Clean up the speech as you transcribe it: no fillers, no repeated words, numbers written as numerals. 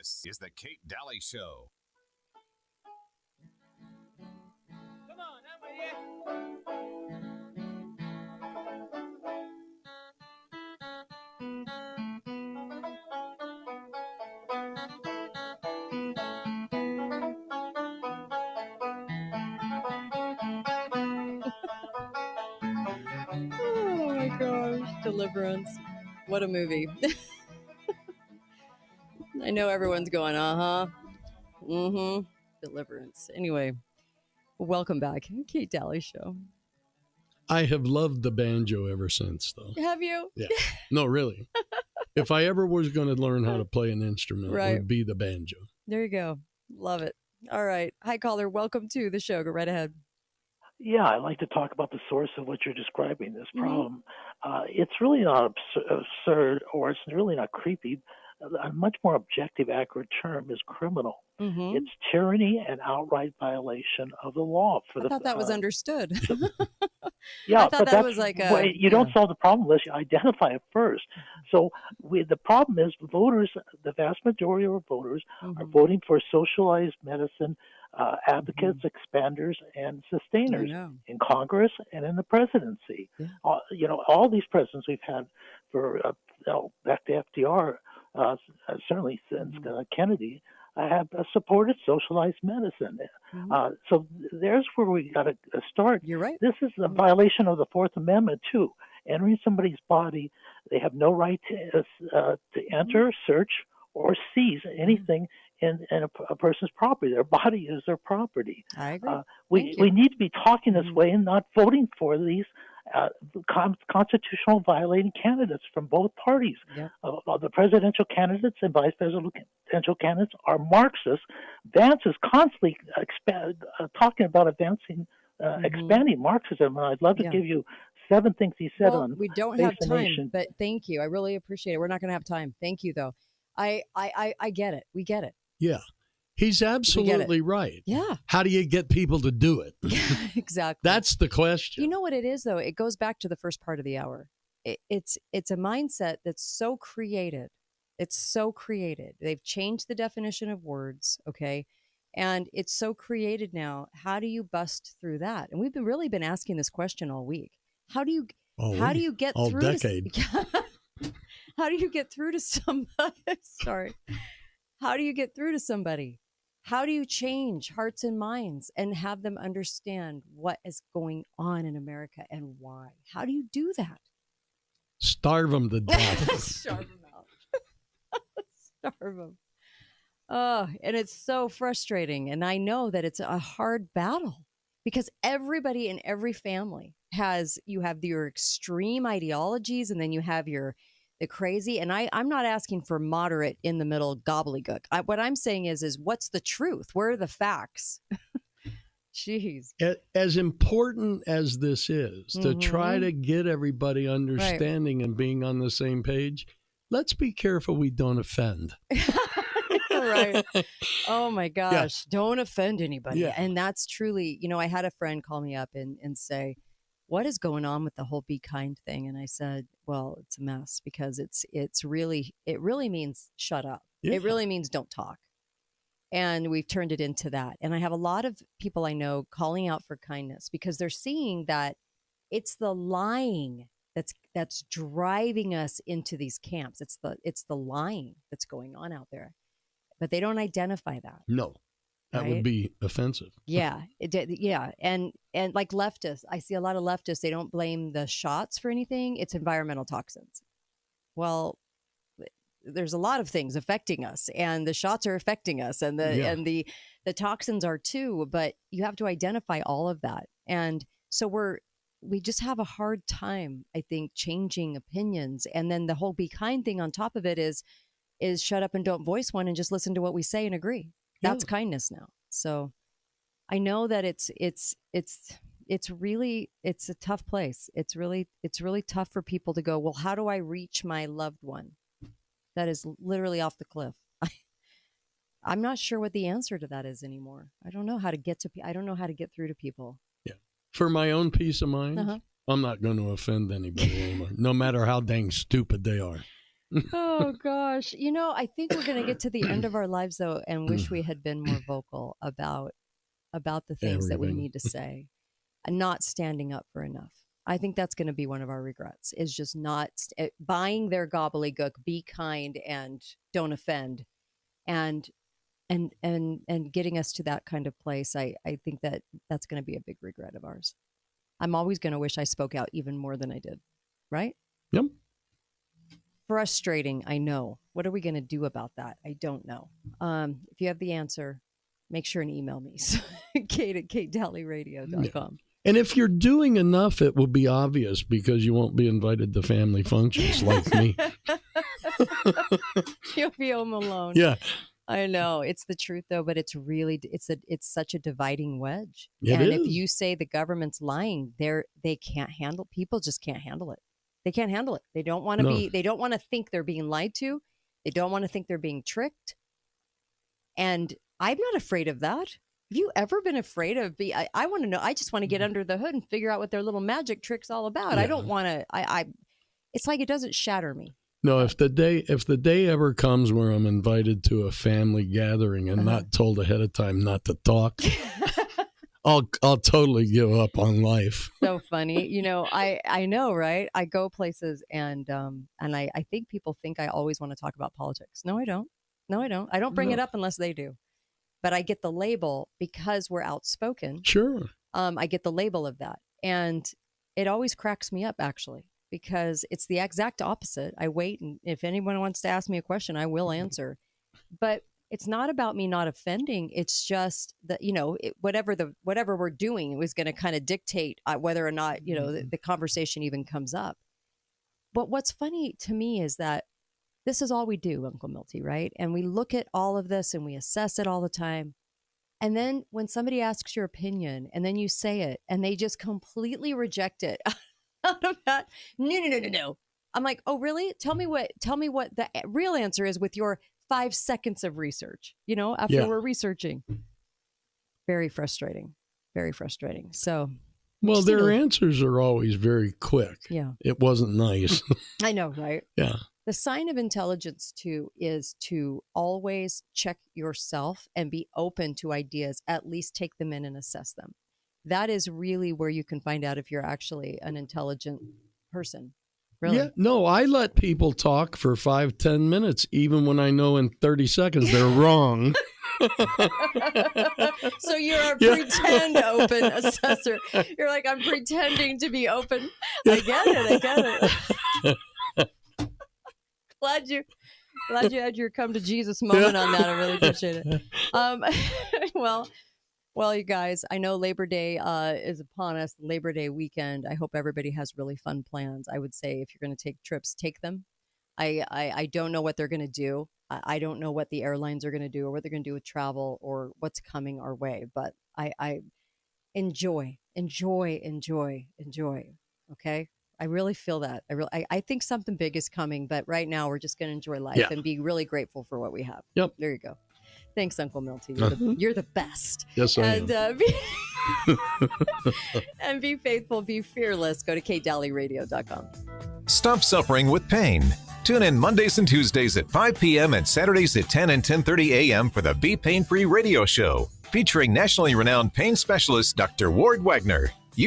This is the Kate Daly Show. Come on, I'm with you. Oh my gosh, Deliverance. What a movie. I know everyone's going, Deliverance. Anyway, welcome back. Kate Daly Show. I have loved the banjo ever since, though. Have you? Yeah. No, really. If I ever was going to learn how to play an instrument, Right. it would be the banjo. There you go. Love it. All right. Hi, caller. Welcome to the show. Go right ahead. Yeah, I'd like to talk about the source of what you're describing, this problem. It's really not absurd, or it's really not creepy. A much more objective, accurate term is criminal. Mm-hmm. It's tyranny and outright violation of the law. I thought that was understood. Yeah, I thought that was like a... you don't solve the problem unless you identify it first. So the problem is voters, the vast majority of our voters are voting for socialized medicine advocates, expanders, and sustainers in Congress and in the presidency. Yeah. All these presidents we've had for back to FDR, certainly since Kennedy, have supported socialized medicine. So there's where we got to start. You're right. This is a violation of the Fourth Amendment too. Entering somebody's body, they have no right to enter, search, or seize anything in a person's property. Their body is their property. I agree. We need to be talking this way and not voting for these constitutional violating candidates from both parties. Yep. The presidential candidates and vice presidential candidates are Marxists. Vance is constantly talking about expanding Marxism, and I'd love to give you 7 things he said on. We don't have time, but thank you. I really appreciate it. We're not going to have time. Thank you, though. I get it. We get it. Yeah. He's absolutely right. Yeah. How do you get people to do it? Exactly. That's the question. You know what it is, though? It goes back to the first part of the hour. It's a mindset that's so created. It's so created. They've changed the definition of words, okay? And it's so created now. How do you bust through that? And we've really been asking this question all week. How do you get all through decade. How do you get through to somebody? Sorry. How do you get through to somebody? How do you change hearts and minds and have them understand what is going on in America and why? How do you do that? Starve them to death. Starve them out. Starve them. Oh, and it's so frustrating. And I know that it's a hard battle because everybody in every family you have your extreme ideologies, and then you have the crazy. And I'm not asking for moderate in the middle gobbledygook. What I'm saying is what's the truth? Where are the facts? Jeez. As important as this is to try to get everybody understanding and being on the same page, let's be careful we don't offend. Right. Oh my gosh. Yeah. Don't offend anybody. Yeah. And that's truly, I had a friend call me up and say, what is going on with the whole be kind thing? And I said, well, it's a mess because it really means shut up. Yeah. It really means don't talk. And we've turned it into that. And I have a lot of people I know calling out for kindness because they're seeing that it's the lying that's driving us into these camps. It's the lying that's going on out there. But they don't identify that. No, that would be offensive. Yeah, yeah, and like leftists, I see a lot of leftists. They don't blame the shots for anything. It's environmental toxins. Well, there's a lot of things affecting us, and the shots are affecting us, and the toxins are too. But you have to identify all of that, and so we just have a hard time, I think, changing opinions. And then the whole be kind thing on top of it is shut up and don't voice one and just listen to what we say and agree. That's kindness now. So I know that it's a tough place. It's really tough for people to go, well, how do I reach my loved one that is literally off the cliff? I'm not sure what the answer to that is anymore. I don't know how to get through to people. Yeah. For my own peace of mind, I'm not going to offend anybody anymore, no matter how dang stupid they are. Oh gosh. I think we're going to get to the end of our lives though and wish we had been more vocal about the things that we Everything. need to say and not standing up for enough. I think that's going to be one of our regrets is just not buying their gobbledygook, be kind and don't offend and getting us to that kind of place. I think that's going to be a big regret of ours. I'm always going to wish I spoke out even more than I did. Right? Yep. Frustrating, I know. What are we going to do about that? I don't know. If you have the answer, make sure and email me. Kate@katedalleyradio.com. And if you're doing enough, it will be obvious because you won't be invited to family functions like me. You'll be home alone. Yeah. I know. It's the truth though, but it's really it's such a dividing wedge. It and is. if you say the government's lying, they can't handle people just can't handle it. They can't handle it. They don't want to they don't want to think they're being lied to. They don't want to think they're being tricked. And I'm not afraid of that. Have you ever been afraid of I want to know. I just want to get under the hood and figure out what their little magic trick's all about. Yeah. I don't want to it's like it doesn't shatter me. No, if the day ever comes where I'm invited to a family gathering and not told ahead of time not to talk, I'll totally give up on life. So funny. I know, right? I go places and I think people think I always want to talk about politics. No, I don't. I don't bring it up unless they do. But I get the label because we're outspoken. Sure. I get the label of that. And it always cracks me up, actually, because it's the exact opposite. I wait, and if anyone wants to ask me a question, I will answer. But it's not about me not offending. It's just that, whatever we're doing was going to kind of dictate whether or not, the conversation even comes up. But what's funny to me is that this is all we do, Uncle Milty, right? And we look at all of this and we assess it all the time. And then when somebody asks your opinion and then you say it and they just completely reject it out of that, no. I'm like, oh, really? Tell me what the real answer is with your 5 seconds of research, after we're researching. Very frustrating. Very frustrating. So. Well, their answers are always very quick. Yeah. It wasn't nice. I know, right? Yeah. The sign of intelligence, too, is to always check yourself and be open to ideas, at least take them in and assess them. That is really where you can find out if you're actually an intelligent person. Really? Yeah. No, I let people talk for 5-10 minutes, even when I know in 30 seconds they're wrong. So you're a pretend open assessor. You're like, I'm pretending to be open. I get it. Glad you had your come to Jesus moment on that. I really appreciate it. Well, you guys, I know Labor Day is upon us, Labor Day weekend. I hope everybody has really fun plans. I would say if you're going to take trips, take them. I don't know what they're going to do. I don't know what the airlines are going to do or what they're going to do with travel or what's coming our way. But I enjoy. Okay. I really feel that. I think something big is coming, but right now we're just going to enjoy life and be really grateful for what we have. Yep. There you go. Thanks, Uncle Milty. You're the best. Yes, I am. And be faithful, be fearless. Go to katedalleyradio.com. Stop suffering with pain. Tune in Mondays and Tuesdays at 5 p.m. and Saturdays at 10 and 10:30 a.m. for the Be Pain Free Radio Show, featuring nationally renowned pain specialist Dr. Ward Wagner.